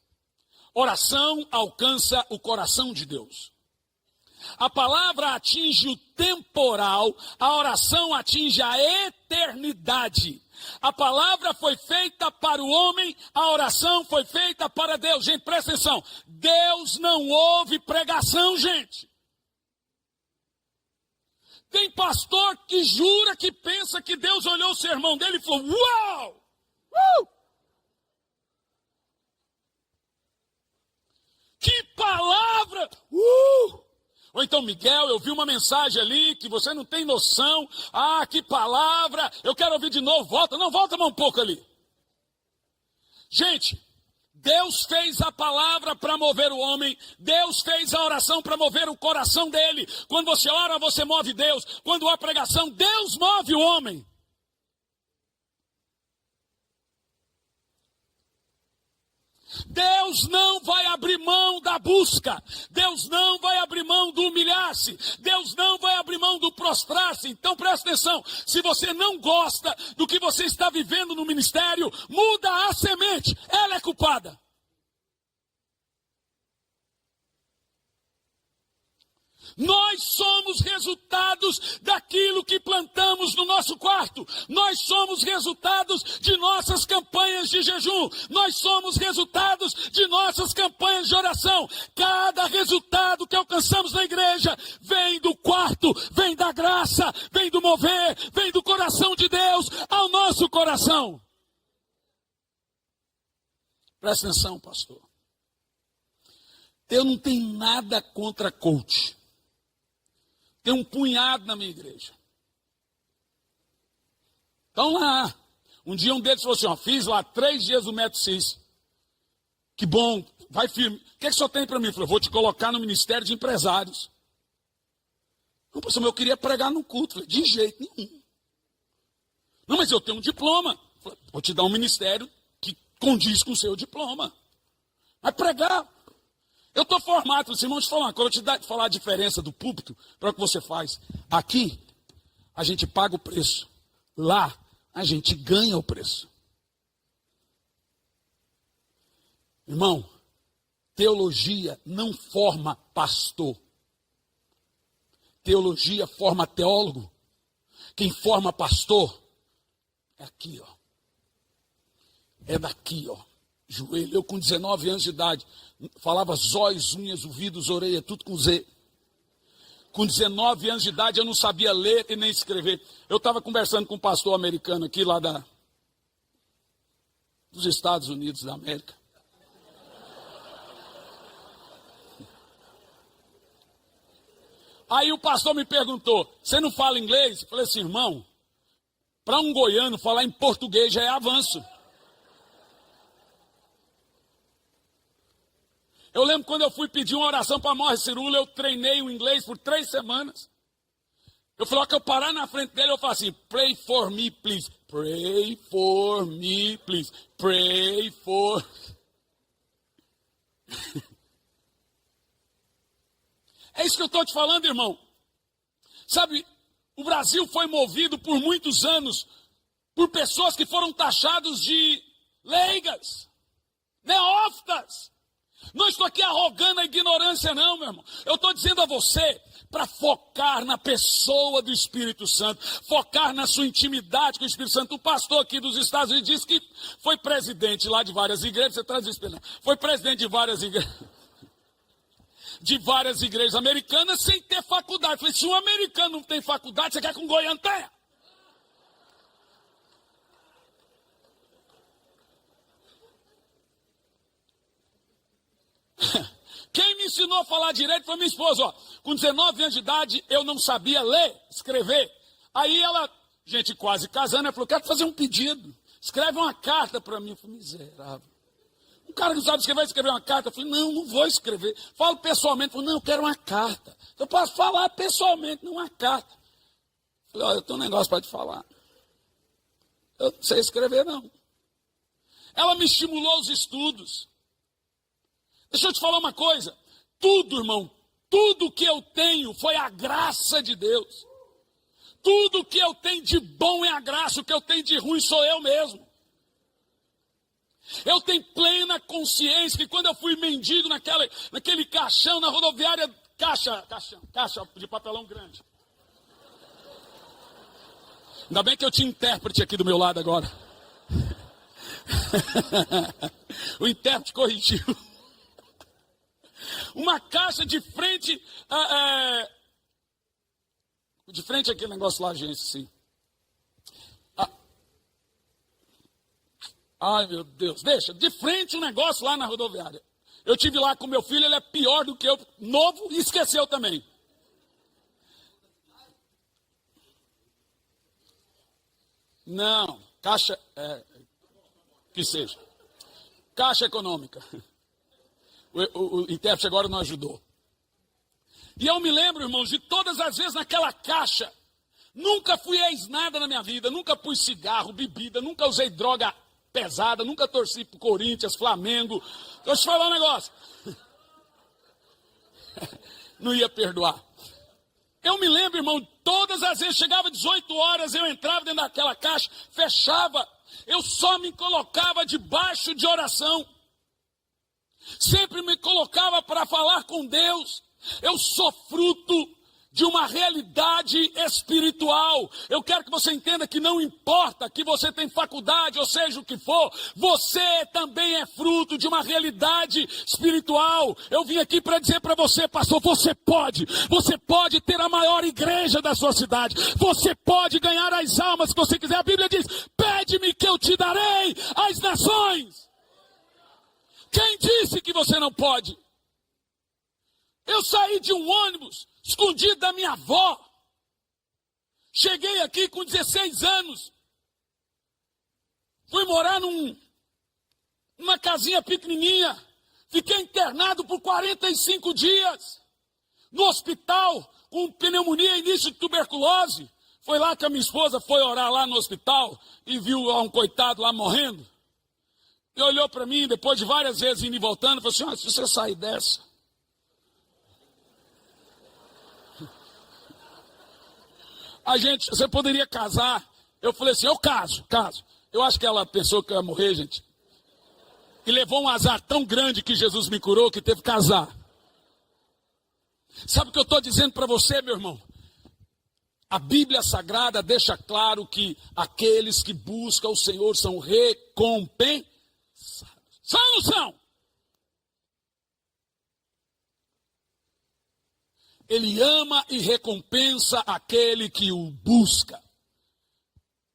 Oração alcança o coração de Deus. A palavra atinge o temporal, a oração atinge a eternidade. A palavra foi feita para o homem, a oração foi feita para Deus. Gente, presta atenção. Deus não ouve pregação, gente. Tem pastor que jura que pensa que Deus olhou o sermão dele e falou, uau! Que palavra! Ou então, Miguel, eu vi uma mensagem ali que você não tem noção. Ah, que palavra! Eu quero ouvir de novo. Volta. Não, volta mais um pouco ali. Gente, Deus fez a palavra para mover o homem. Deus fez a oração para mover o coração dele. Quando você ora, você move Deus. Quando há pregação, Deus move o homem. Deus não vai abrir mão da busca. Deus não vai abrir mão do humilhar-se. Deus não vai abrir mão do prostrar-se. Então presta atenção. Se você não gosta do que você está vivendo no ministério, muda a semente. Ela é culpada. Nós somos resultados daquilo que plantamos no nosso quarto. Nós somos resultados de nossas campanhas de jejum. Nós somos resultados de nossas campanhas de oração. Cada resultado que alcançamos na igreja vem do quarto, vem da graça, vem do mover, vem do coração de Deus ao nosso coração. Presta atenção, pastor. Eu não tenho nada contra coach. Tem um punhado na minha igreja. Então lá, um dia um deles falou assim, ó, fiz lá 3 dias do método CIS. Que bom, vai firme. O que é que o senhor tem para mim? Eu falei, vou te colocar no Ministério de Empresários. Não, pastor, eu queria pregar no culto. Eu falei, de jeito nenhum. Não, mas eu tenho um diploma. Eu falei, vou te dar um ministério que condiz com o seu diploma. Mas pregar... Eu estou formado, irmão, deixa eu falar uma coisa, eu vou te falar a diferença do púlpito para o que você faz. Aqui, a gente paga o preço. Lá, a gente ganha o preço. Irmão, teologia não forma pastor. Teologia forma teólogo. Quem forma pastor é aqui, ó. É daqui, ó. Joelho. Eu com 19 anos de idade, falava zóis, unhas, ouvidos, orelha, tudo com Z. Com 19 anos de idade eu não sabia ler e nem escrever. Eu estava conversando com um pastor americano aqui lá dos Estados Unidos da América. Aí o pastor me perguntou, você não fala inglês? Eu falei assim, irmão, para um goiano falar em português já é avanço. Eu lembro quando eu fui pedir uma oração para Morris Cirula, eu treinei o inglês por 3 semanas. Eu falei, ó, que eu parar na frente dele, eu falo assim, pray for me, please. Pray for me, please. Pray for... É isso que eu estou te falando, irmão. Sabe, o Brasil foi movido por muitos anos por pessoas que foram taxados de leigas, neófitas. Não estou aqui arrogando a ignorância, não, meu irmão. Eu estou dizendo a você para focar na pessoa do Espírito Santo, focar na sua intimidade com o Espírito Santo. O pastor aqui dos Estados Unidos disse que foi presidente lá de várias igrejas. Você traz isso, não? Foi presidente de várias igrejas americanas sem ter faculdade. Eu falei, se um americano não tem faculdade, você quer que um goiano tenha? Quem me ensinou a falar direito foi minha esposa. Ó. Com 19 anos de idade, eu não sabia ler, escrever. Aí ela, gente quase casando, ela falou, quero fazer um pedido. Escreve uma carta para mim. Eu falei, miserável. Um cara que não sabe escrever, escrever uma carta. Eu falei, não vou escrever. Falo pessoalmente. Eu falei, não, eu quero uma carta. Eu posso falar pessoalmente, não uma carta. Eu falei, olha, eu tenho um negócio para te falar. Eu não sei escrever, não. Ela me estimulou os estudos. Deixa eu te falar uma coisa. Tudo, irmão, tudo que eu tenho foi a graça de Deus. Tudo que eu tenho de bom é a graça. O que eu tenho de ruim sou eu mesmo. Eu tenho plena consciência que quando eu fui mendigo naquele caixão, na rodoviária, caixa de papelão grande. Ainda bem que eu tinha intérprete aqui do meu lado agora. O intérprete corrigiu. Uma caixa de frente, de frente àquele negócio lá, gente, sim. Ai, meu Deus, deixa, de frente um negócio lá na rodoviária. Eu tive lá com meu filho, ele é pior do que eu, novo, e esqueceu também. Não, caixa, que seja. Caixa econômica. O intérprete agora não ajudou. E eu me lembro, irmãos, de todas as vezes naquela caixa, nunca fui ex-nada na minha vida, nunca pus cigarro, bebida, nunca usei droga pesada, nunca torci pro Corinthians, Flamengo. Deixa eu te falar um negócio. Não ia perdoar. Eu me lembro, irmão, todas as vezes, chegava 18 horas, eu entrava dentro daquela caixa, fechava, eu só me colocava debaixo de oração. Sempre me colocava para falar com Deus. Eu sou fruto de uma realidade espiritual. Eu quero que você entenda que não importa que você tem faculdade, ou seja o que for, você também é fruto de uma realidade espiritual. Eu vim aqui para dizer para você, pastor, você pode ter a maior igreja da sua cidade, você pode ganhar as almas que você quiser. A Bíblia diz, pede-me que eu te darei as nações. Quem disse que você não pode? Eu saí de um ônibus escondido da minha avó. Cheguei aqui com 16 anos. Fui morar numa casinha pequenininha. Fiquei internado por 45 dias. No hospital, com pneumonia e início de tuberculose. Foi lá que a minha esposa foi orar lá no hospital e viu um coitado lá morrendo. E olhou para mim, depois de várias vezes indo e voltando, e falou assim: se você sair dessa, você poderia casar. Eu falei assim: eu caso. Eu acho que ela pensou que eu ia morrer, gente. E levou um azar tão grande que Jesus me curou que teve que casar. Sabe o que eu estou dizendo para você, meu irmão? A Bíblia Sagrada deixa claro que aqueles que buscam o Senhor são recompensados. São ou não são? Ele ama e recompensa aquele que o busca.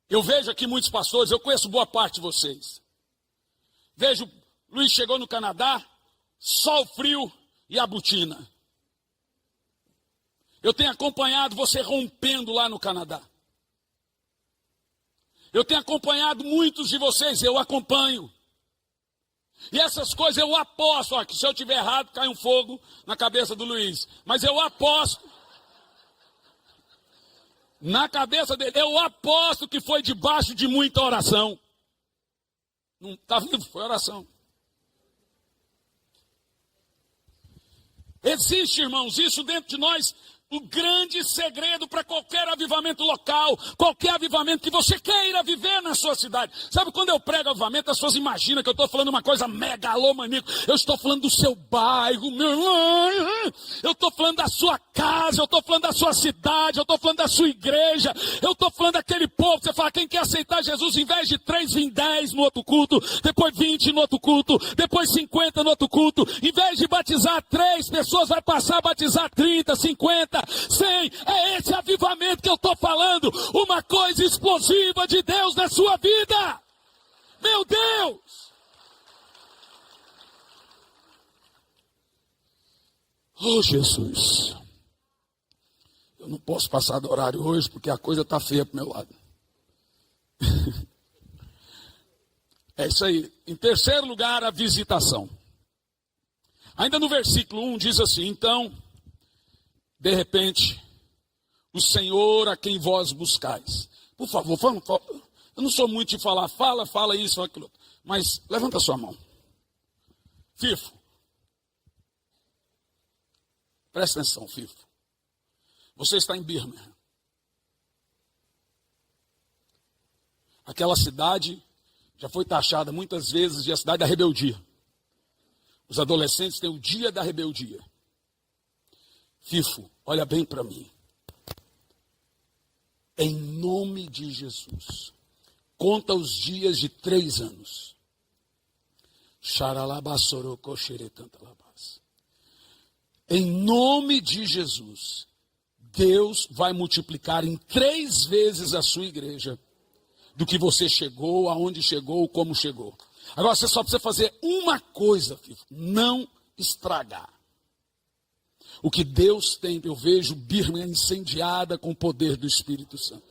Eu vejo aqui muitos pastores, eu conheço boa parte de vocês. Vejo, Luiz chegou no Canadá, sol, frio e a botina. Eu tenho acompanhado você rompendo lá no Canadá. Eu tenho acompanhado muitos de vocês, eu acompanho. E essas coisas eu aposto, que se eu tiver errado, cai um fogo na cabeça do Luiz. Mas eu aposto, na cabeça dele, eu aposto que foi debaixo de muita oração. Não está vivo, foi oração. Existe, irmãos, isso dentro de nós. O grande segredo para qualquer avivamento local, qualquer avivamento que você queira viver na sua cidade. Sabe, quando eu prego avivamento, as pessoas imaginam que eu estou falando uma coisa megalomaníaca. Eu estou falando do seu bairro, meu irmão. Eu estou falando da sua casa, eu estou falando da sua cidade, eu estou falando da sua igreja. Eu estou falando daquele povo. Você fala, quem quer aceitar Jesus, em vez de 3, vem 10 no outro culto, depois 20 no outro culto, depois 50 no outro culto. Em vez de batizar 3 pessoas, vai passar a batizar 30, 50. 100, é esse avivamento que eu estou falando, uma coisa explosiva de Deus na sua vida, meu Deus, oh Jesus, eu não posso passar do horário hoje, porque a coisa está feia para o meu lado, é isso aí. Em terceiro lugar, a visitação, ainda no versículo 1 diz assim: então, de repente, o Senhor a quem vós buscais. Por favor, eu não sou muito de falar, fala isso, fala aquilo. Mas levanta a sua mão. Fifo. Presta atenção, Fifo. Você está em Birmingham. Aquela cidade já foi taxada muitas vezes de a cidade da rebeldia. Os adolescentes têm o dia da rebeldia. Fifo, olha bem para mim. Em nome de Jesus, conta os dias de 3 anos. Em nome de Jesus, Deus vai multiplicar em 3 vezes a sua igreja do que você chegou, aonde chegou, como chegou. Agora você só precisa fazer uma coisa, Fifo, não estragar. O que Deus tem, eu vejo Birmingham incendiada com o poder do Espírito Santo.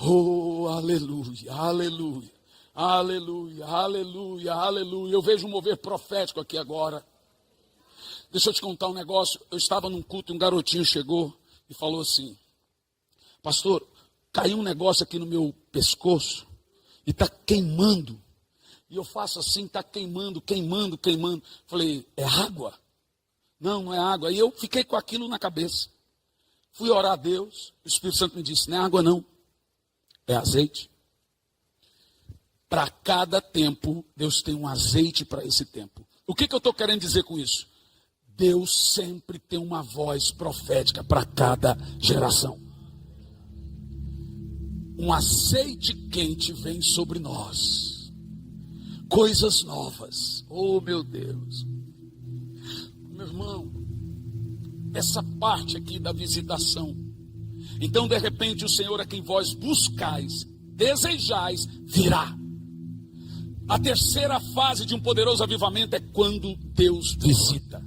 Oh, aleluia, aleluia, aleluia, aleluia, aleluia. Eu vejo um mover profético aqui agora. Deixa eu te contar um negócio. Eu estava num culto e um garotinho chegou e falou assim: pastor, caiu um negócio aqui no meu pescoço e está queimando. E eu faço assim, está queimando, queimando, queimando. Falei, é água? Não, não é água. Aí eu fiquei com aquilo na cabeça. Fui orar a Deus. O Espírito Santo me disse, não é água não. É azeite. Para cada tempo, Deus tem um azeite para esse tempo. O que eu estou querendo dizer com isso? Deus sempre tem uma voz profética para cada geração. Um azeite quente vem sobre nós. Coisas novas. Oh, meu Deus. Meu irmão, essa parte aqui da visitação. Então, de repente, o Senhor a quem vós buscais, desejais, virá. A terceira fase de um poderoso avivamento é quando Deus visita.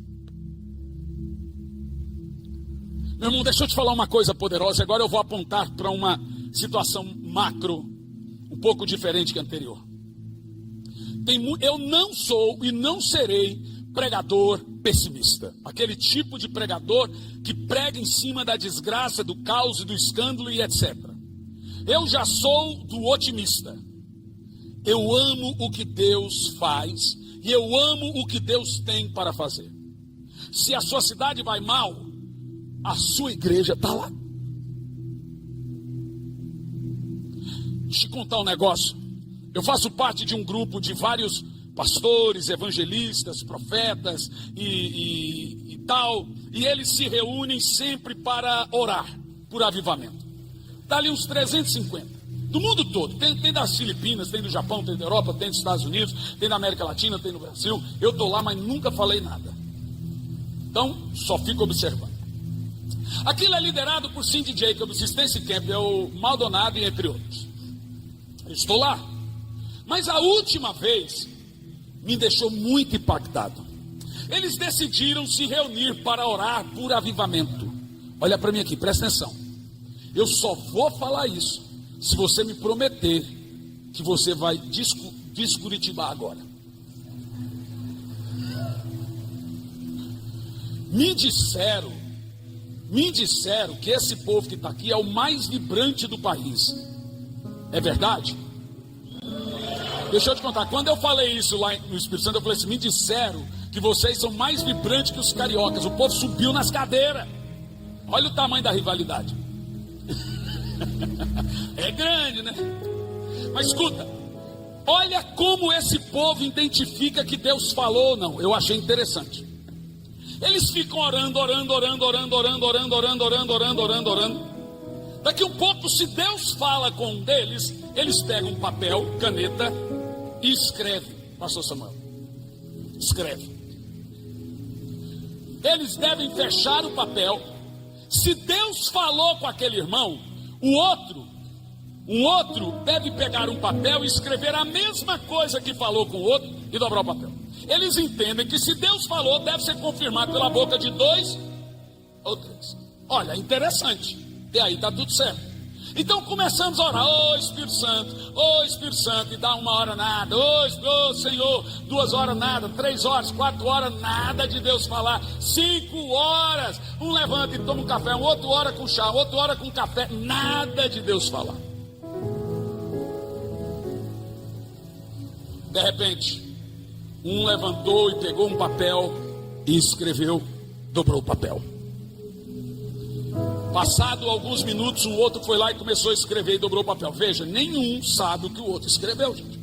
Meu irmão, deixa eu te falar uma coisa poderosa. Agora eu vou apontar para uma situação macro, um pouco diferente que a anterior. Eu não sou e não serei pregador pessimista. Aquele tipo de pregador que prega em cima da desgraça, do caos e do escândalo e etc. Eu já sou do otimista. Eu amo o que Deus faz e eu amo o que Deus tem para fazer. Se a sua cidade vai mal, a sua igreja está lá. Deixa eu te contar um negócio. Eu faço parte de um grupo de vários pastores, evangelistas, profetas e tal. E eles se reúnem sempre para orar por avivamento. Está ali uns 350. Do mundo todo. Tem das Filipinas, tem do Japão, tem da Europa, tem dos Estados Unidos, tem da América Latina, tem no Brasil. Eu estou lá, mas nunca falei nada. Então, só fico observando. Aquilo é liderado por Cindy Jacobs, Stacey Campbell, Maldonado e entre outros. Eu estou lá. Mas a última vez me deixou muito impactado. Eles decidiram se reunir para orar por avivamento. Olha para mim aqui, presta atenção. Eu só vou falar isso se você me prometer que você vai descuritibar agora. Me disseram que esse povo que está aqui é o mais vibrante do país. É verdade? Deixa eu te contar, quando eu falei isso lá no Espírito Santo, eu falei assim, me disseram que vocês são mais vibrantes que os cariocas. O povo subiu nas cadeiras. Olha o tamanho da rivalidade. É grande, né? Mas escuta, olha como esse povo identifica que Deus falou ou não. Eu achei interessante. Eles ficam orando. Daqui um pouco, se Deus fala com um deles, eles pegam um papel, caneta e escrevem. Pastor Samuel, escreve. Eles devem fechar o papel. Se Deus falou com aquele irmão, um outro deve pegar um papel e escrever a mesma coisa que falou com o outro e dobrar o papel. Eles entendem que se Deus falou, deve ser confirmado pela boca de 2 ou 3. Olha, interessante. E aí está tudo certo. Então começamos a orar, ô Espírito Santo, e dá 1 hora nada, ô Senhor, 2 horas nada, 3 horas, 4 horas, nada de Deus falar, 5 horas, um levanta e toma um café, um outro hora com chá, outro hora com café, nada de Deus falar. De repente, um levantou e pegou um papel e escreveu, dobrou o papel. Passado alguns minutos, um outro foi lá e começou a escrever e dobrou o papel. Veja, nenhum sabe o que o outro escreveu, gente.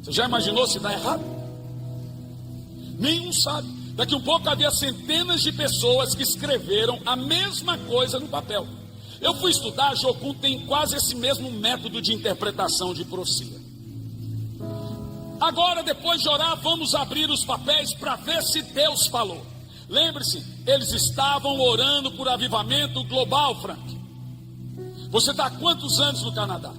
Você já imaginou se dá errado? Nenhum sabe. Daqui a um pouco havia centenas de pessoas que escreveram a mesma coisa no papel. Eu fui estudar, Jocum tem quase esse mesmo método de interpretação de profecia. Agora, depois de orar, vamos abrir os papéis para ver se Deus falou. Lembre-se, eles estavam orando por avivamento global, Frank. Você está há quantos anos no Canadá?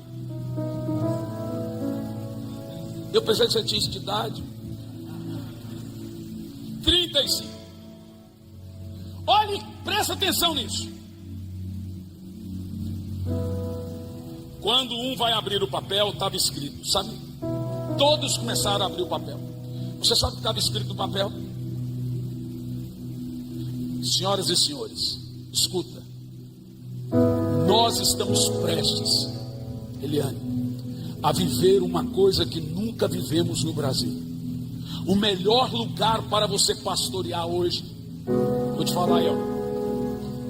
Eu pensei que você tinha isso de idade. 35. Olhe, presta atenção nisso. Quando um vai abrir o papel, estava escrito, sabe? Todos começaram a abrir o papel. Você sabe o que estava escrito no papel? Senhoras e senhores, escuta. Nós estamos prestes, Eliane, a viver uma coisa que nunca vivemos no Brasil. O melhor lugar para você pastorear hoje, vou te falar aí, ó.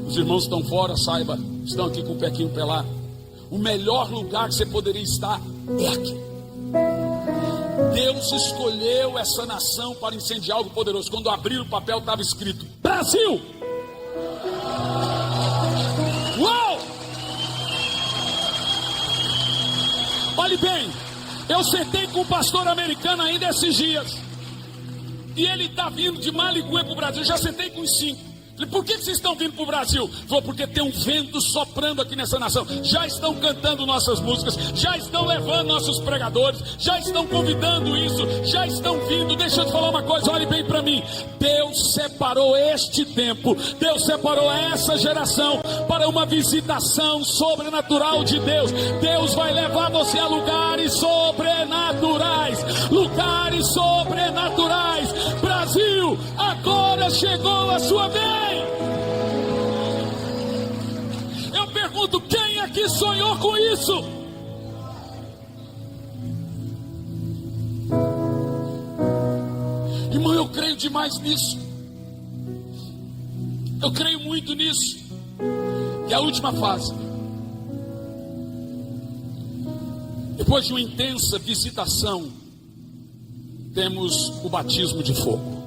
Os irmãos estão fora, saiba, estão aqui com o pequinho pelado. O melhor lugar que você poderia estar é aqui. Deus escolheu essa nação para incendiar algo poderoso. Quando abriram o papel estava escrito Brasil. Uau! Olhe bem, eu sentei com um pastor americano ainda esses dias. E ele está vindo de Maliguê para o Brasil. Eu já sentei com os 5. Por que vocês estão vindo para o Brasil? Falou, porque tem um vento soprando aqui nessa nação. Já estão cantando nossas músicas, já estão levando nossos pregadores, já estão convidando isso, já estão vindo. Deixa eu te falar uma coisa, olhe bem para mim. Deus separou este tempo, Deus separou essa geração para uma visitação sobrenatural de Deus. Deus vai levar você a lugares sobrenaturais, lugares sobrenaturais. Brasil, agora chegou a sua vez. Eu pergunto, quem aqui sonhou com isso? Irmão, eu creio demais nisso. Eu creio muito nisso. E a última fase, depois de uma intensa visitação, temos o batismo de fogo.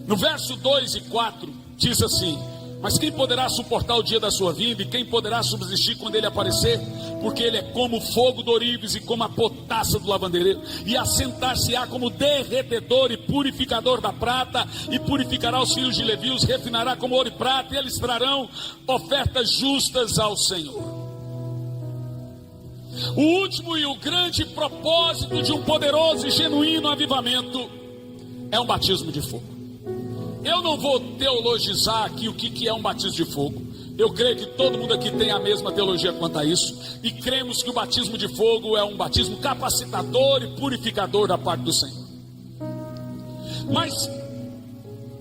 No verso 2 e 4 diz assim: mas quem poderá suportar o dia da sua vinda, e quem poderá subsistir quando ele aparecer? Porque ele é como o fogo do ourives e como a potassa do lavandereiro, e assentar-se-á como derretedor e purificador da prata, e purificará os filhos de Levi, os refinará como ouro e prata, e eles trarão ofertas justas ao Senhor. O último e o grande propósito de um poderoso e genuíno avivamento é um batismo de fogo. Eu não vou teologizar aqui o que é um batismo de fogo. Eu creio que todo mundo aqui tem a mesma teologia quanto a isso. E cremos que o batismo de fogo é um batismo capacitador e purificador da parte do Senhor. Mas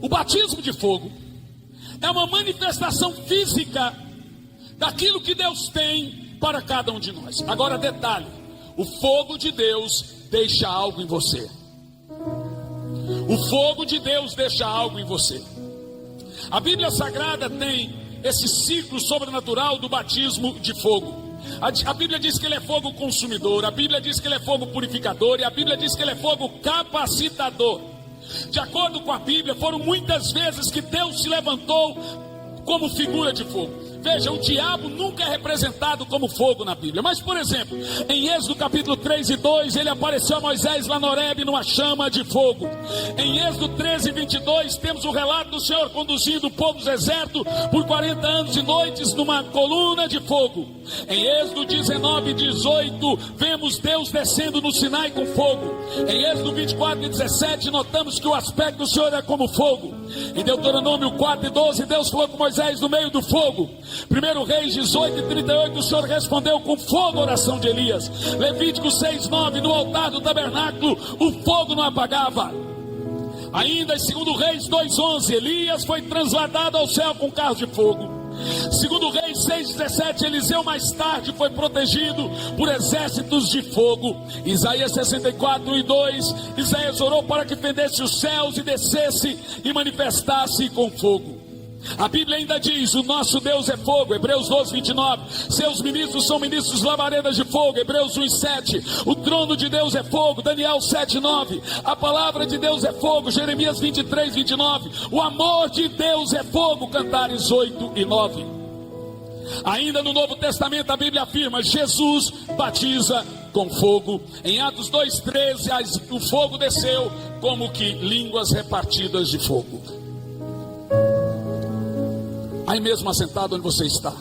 o batismo de fogo é uma manifestação física daquilo que Deus tem para cada um de nós. Agora detalhe, o fogo de Deus deixa algo em você. O fogo de Deus deixa algo em você. A Bíblia Sagrada tem esse ciclo sobrenatural do batismo de fogo. A Bíblia diz que ele é fogo consumidor, a Bíblia diz que ele é fogo purificador, e a Bíblia diz que ele é fogo capacitador. De acordo com a Bíblia, foram muitas vezes que Deus se levantou como figura de fogo. Veja, o diabo nunca é representado como fogo na Bíblia. Mas, por exemplo, em Êxodo capítulo 3 e 2, ele apareceu a Moisés lá no Horebe numa chama de fogo. Em Êxodo 13 e 22, temos o relato do Senhor conduzindo o povo do deserto por 40 anos e noites numa coluna de fogo. Em Êxodo 19 e 18, vemos Deus descendo no Sinai com fogo. Em Êxodo 24 e 17, notamos que o aspecto do Senhor é como fogo. Em Deuteronômio 4 e 12, Deus falou com Moisés no meio do fogo. 1 Reis 18 e 38, o Senhor respondeu com fogo a oração de Elias. Levítico 6, 9, no altar do tabernáculo o fogo não apagava. Ainda em 2 Reis 2, 11, Elias foi transladado ao céu com carro de fogo. 2 Reis 6, 17, Eliseu mais tarde foi protegido por exércitos de fogo. Isaías 64 e 2, Isaías orou para que fendesse os céus e descesse e manifestasse com fogo. A Bíblia ainda diz: o nosso Deus é fogo, Hebreus 12, 29. Seus ministros são ministros labaredas de fogo, Hebreus 1, 7. O trono de Deus é fogo, Daniel 7, 9. A palavra de Deus é fogo, Jeremias 23, 29. O amor de Deus é fogo, Cantares 8 e 9. Ainda no Novo Testamento a Bíblia afirma: Jesus batiza com fogo. Em Atos 2, 13, o fogo desceu como que línguas repartidas de fogo. Aí mesmo assentado onde você está,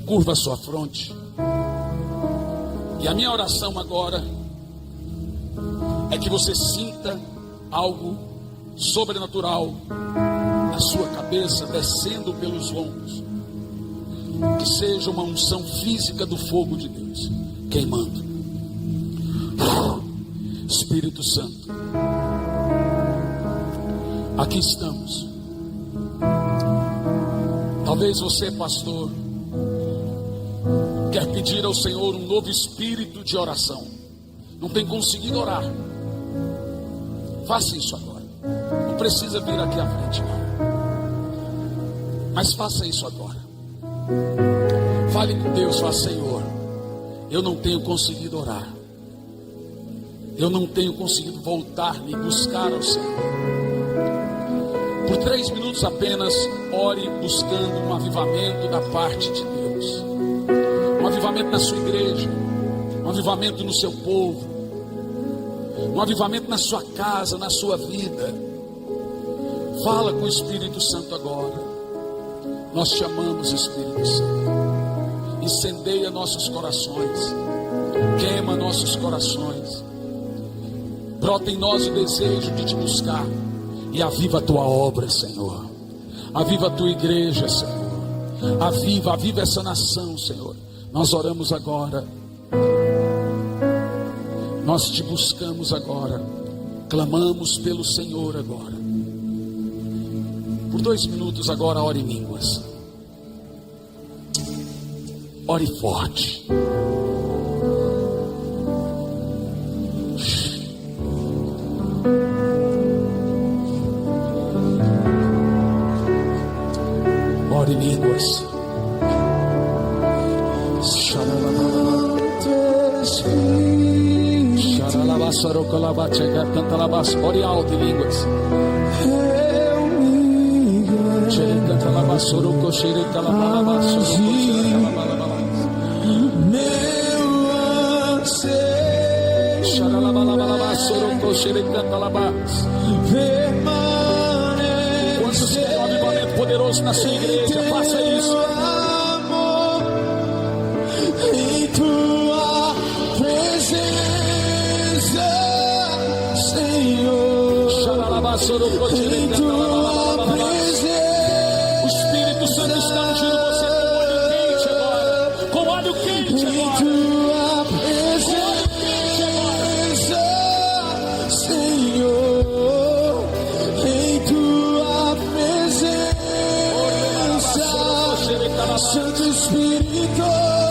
curva a sua fronte. E a minha oração agora é que você sinta algo sobrenatural na sua cabeça, descendo pelos lombos. Que seja uma unção física do fogo de Deus queimando. Espírito Santo, aqui estamos. Talvez você, pastor, quer pedir ao Senhor um novo espírito de oração. Não tem conseguido orar. Faça isso agora. Não precisa vir aqui à frente, não. Mas faça isso agora. Fale com Deus, fala: Senhor, eu não tenho conseguido orar. Eu não tenho conseguido voltar-me e buscar ao Senhor. Por 3 minutos apenas, ore buscando um avivamento da parte de Deus. Um avivamento na sua igreja, um avivamento no seu povo. um avivamento na sua casa, na sua vida. Fala com o Espírito Santo agora. Nós te amamos, Espírito Santo. Incendeia nossos corações, queima nossos corações, brota em nós o desejo de te buscar e aviva a tua obra, Senhor. Aviva a tua igreja, Senhor. Aviva essa nação, Senhor. Nós oramos agora, nós te buscamos agora, clamamos pelo Senhor agora. Por 2 minutos agora, ore em línguas. Ore forte. Ore em línguas. Ore alto em línguas. Quantos querem um avivamento poderoso na sua igreja? Faça isso. Em tua presença, Senhor. Em tua presença, o Espírito Santo está ungindo você com óleo quente agora. Em tua presença, Senhor. Em tua presença, Santo Espírito.